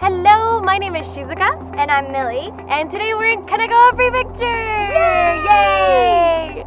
Hello, my name is Shizuka. And I'm Millie. And today we're in Kanagawa Prefecture! Yay! Yay!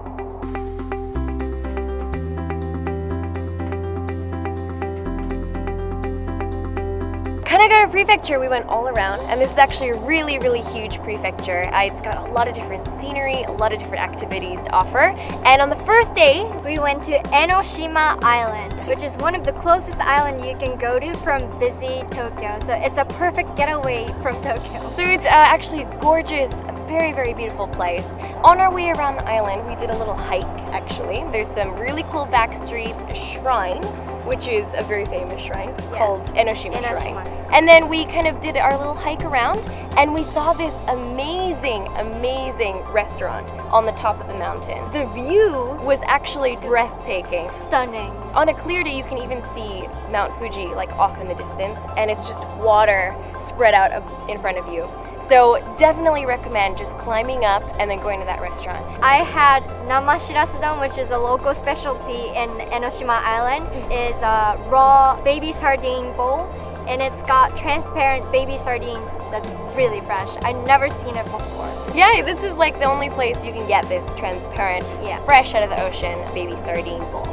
Kanagawa Prefecture, we went all around, and this is actually a really, really huge prefecture. It's got a lot of different scenery, a lot of different activities to offer. And on the first day, we went to ENOSHIMA Island, which is one of the closest islands you can go to from busy Tokyo. So it's a perfect getaway from Tokyo. So it's actually a gorgeous, very, very beautiful place. On our way around the island, we did a little hike, actually. There's some really cool back streets, a shrine, which is a very famous shrine called ENOSHIMA Shrine. And then we kind of did our little hike around, and we saw this amazing, amazing restaurant on the top of the mountain. The view was actually breathtaking. Stunning. On a clear day, you can even see Mount Fuji like off in the distance, and it's just water spread out in front of you. So definitely recommend just climbing up and then going to that restaurant. I had nama shirasudon, which is a local specialty in Enoshima Island. It's a raw baby sardine bowl, and it's got transparent baby sardines that's really fresh. I've never seen it before. Yeah, this is like the only place you can get this transparent, fresh out of the ocean baby sardine bowl.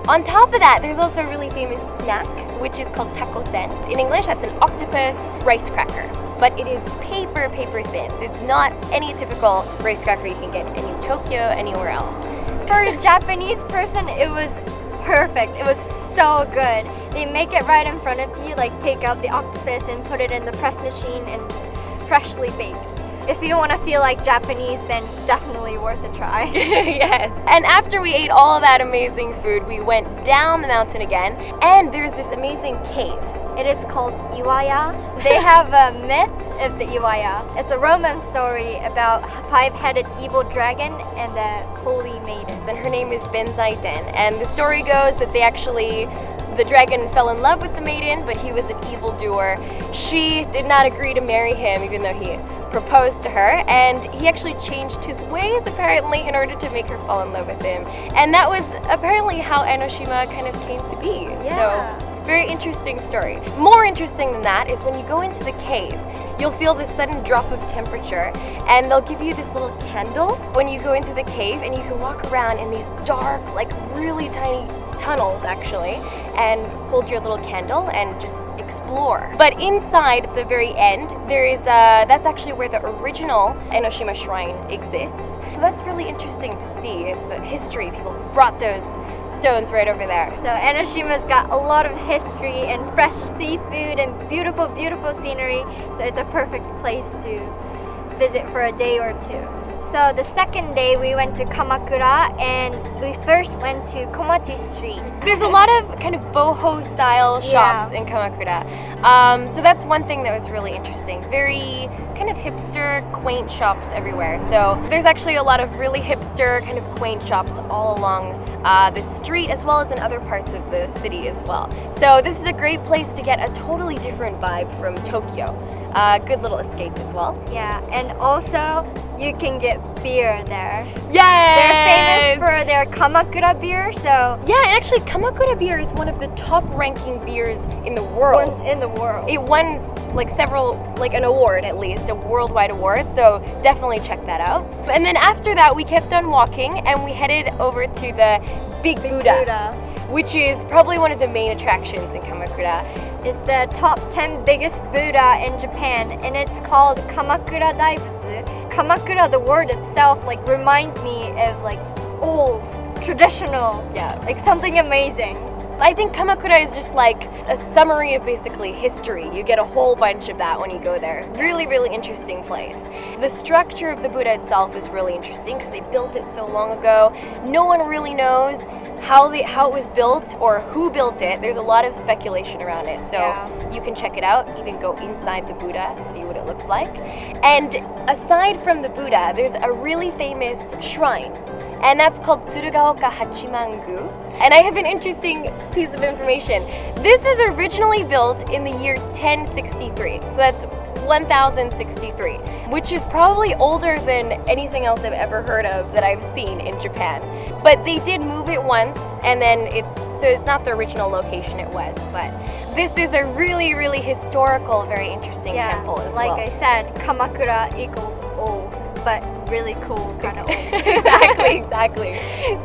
On top of that, there's also a really famous snack, which is called takosen. In English, that's an octopus rice cracker. But it is paper thin, so it's not any typical rice cracker you can get in Tokyo, anywhere else. For a Japanese person, it was perfect. It was so good. They make it right in front of you, like take out the octopus and put it in the press machine and freshly baked. If you want to feel like Japanese, then definitely worth a try. Yes. And after we ate all of that amazing food, we went down the mountain again, and there's this amazing cave. It is called IWAYA. They have a myth of the IWAYA. It's a Roman story about a five-headed evil dragon and a holy maiden. And her name is Benzaiten. And the story goes that the dragon fell in love with the maiden, but he was an evildoer. She did not agree to marry him, even though he proposed to her, and he actually changed his ways apparently in order to make her fall in love with him. And that was apparently how Enoshima kind of came to be. Yeah. So, very interesting story. More interesting than that is when you go into the cave, you'll feel this sudden drop of temperature, and they'll give you this little candle when you go into the cave, and you can walk around in these dark, like really tiny tunnels actually, and hold your little candle and just explore. But inside, at the very end, there is that's actually where the original Enoshima Shrine exists. So that's really interesting to see. It's a history. People brought those stones right over there. So Enoshima's got a lot of history and fresh seafood and beautiful, beautiful scenery. So it's a perfect place to visit for a day or two. So the second day we went to Kamakura, and we first went to Komachi Street. There's a lot of kind of boho style shops in Kamakura. So that's one thing that was really interesting. Very kind of hipster, quaint shops everywhere. So there's actually a lot of really hipster, kind of quaint shops all along the street, as well as in other parts of the city as well. So this is a great place to get a totally different vibe from Tokyo. Good little escape as well. Yeah, and also you can get beer there. Yes! They're famous for their Kamakura beer, so... Yeah, and actually Kamakura beer is one of the top-ranking beers in the world. It won like an award at least, a worldwide award, so definitely check that out. And then after that, we kept on walking, and we headed over to the Big Buddha, which is probably one of the main attractions in Kamakura. It's the top 10 biggest Buddha in Japan, and it's called Kamakura Daibutsu. Kamakura, the word itself, like reminds me of like old, traditional, like something amazing. I think Kamakura is just like a summary of basically history. You get a whole bunch of that when you go there. Really, really interesting place. The structure of the Buddha itself is really interesting because they built it so long ago. No one really knows how it was built or who built it. There's a lot of speculation around it. So you can check it out, even go inside the Buddha to see what it looks like. And aside from the Buddha, there's a really famous shrine, and that's called TSURUGAOKA HACHIMANGU. And I have an interesting piece of information. This was originally built in the year 1063, so that's 1063, which is probably older than anything else I've ever heard of that I've seen in Japan. but they did move it once, and then it's not the original location it was, but this is a really, really historical, very interesting temple as well. Like I said, Kamakura equals old, but really cool kind of old. Exactly.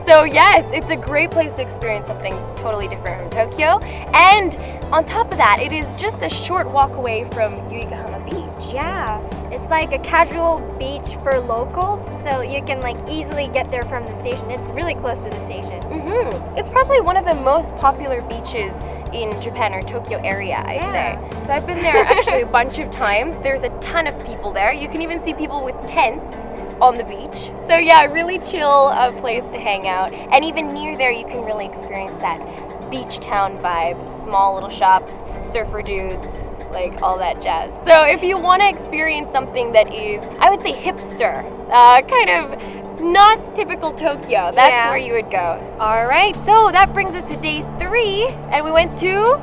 So yes, it's a great place to experience something totally different from Tokyo. And on top of that, it is just a short walk away from YUIGAHAMA Beach. Yeah, it's like a casual beach for locals, so you can like easily get there from the station. It's really close to the station. It's probably one of the most popular beaches in Japan or Tokyo area, I'd say. So I've been there actually a bunch of times. There's a ton of people there. You can even see people with tents on the beach. So yeah, really chill place to hang out. And even near there, you can really experience that beach town vibe. Small little shops, surfer dudes, like all that jazz. So if you want to experience something that is, I would say hipster, kind of not typical Tokyo, that's where you would go. All right, so that brings us to day 3, and we went to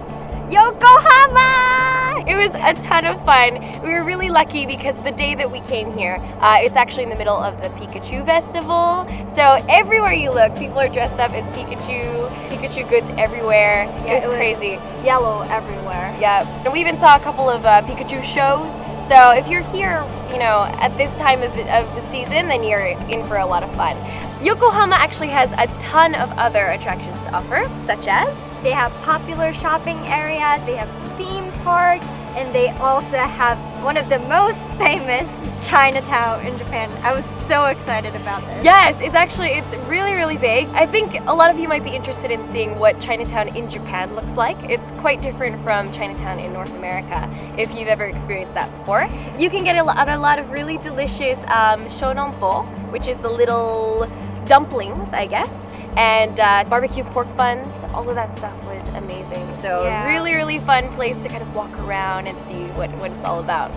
Yokohama! It was a ton of fun. We were really lucky because the day that we came here, it's actually in the middle of the Pikachu festival. So everywhere you look, people are dressed up as Pikachu goods everywhere. It was crazy. Yellow everywhere. Yeah, and we even saw a couple of Pikachu shows. So if you're here, you know, at this time of the season, then you're in for a lot of fun. Yokohama actually has a ton of other attractions to offer, such as they have popular shopping areas, they have theme parks, and they also have one of the most famous Chinatown in Japan. I was so excited about this. Yes, it's really, really big. I think a lot of you might be interested in seeing what Chinatown in Japan looks like. It's quite different from Chinatown in North America, if you've ever experienced that before. You can get a lot of really delicious shononpo, which is the little dumplings, I guess, and barbecue pork buns. All of that stuff was amazing. So really, really fun place to kind of walk around and see what it's all about.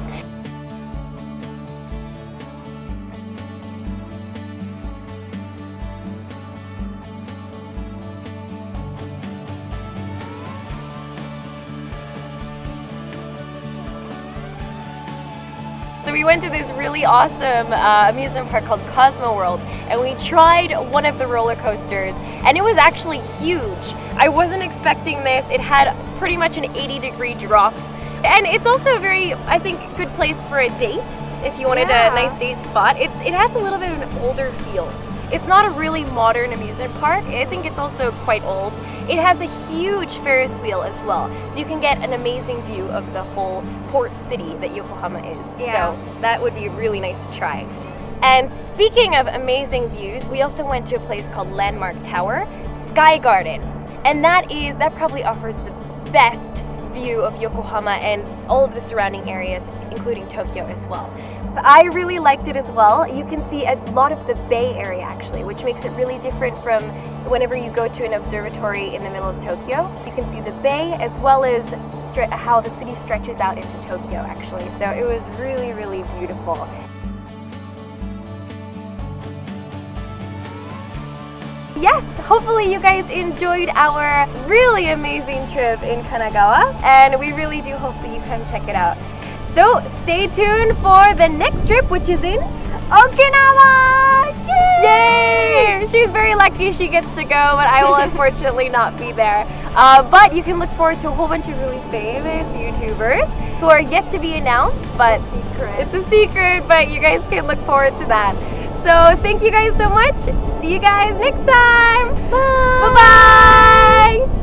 So we went to this really awesome amusement park called Cosmo World, and we tried one of the roller coasters, and it was actually huge. I wasn't expecting this. It had pretty much an 80-degree drop, and it's also a very, I think, good place for a date if you wanted a nice date spot. It has a little bit of an older feel. It's not a really modern amusement park. I think it's also quite old. It has a huge Ferris wheel as well, so you can get an amazing view of the whole port city that Yokohama is. So that would be really nice to try. And speaking of amazing views, we also went to a place called Landmark Tower, Sky Garden. And that probably offers the best view of Yokohama and all of the surrounding areas, including Tokyo as well. So I really liked it as well. You can see a lot of the Bay Area actually, which makes it really different from whenever you go to an observatory in the middle of Tokyo. You can see the bay as well as how the city stretches out into Tokyo actually. So it was really, really beautiful. Yes, hopefully you guys enjoyed our really amazing trip in Kanagawa, and we really do hope that you come check it out. So stay tuned for the next trip, which is in Okinawa! Yay! She's very lucky she gets to go, but I will unfortunately not be there. But you can look forward to a whole bunch of really famous YouTubers who are yet to be announced, but it's a secret, but you guys can look forward to that. So thank you guys so much. See you guys next time. Bye. Bye-bye.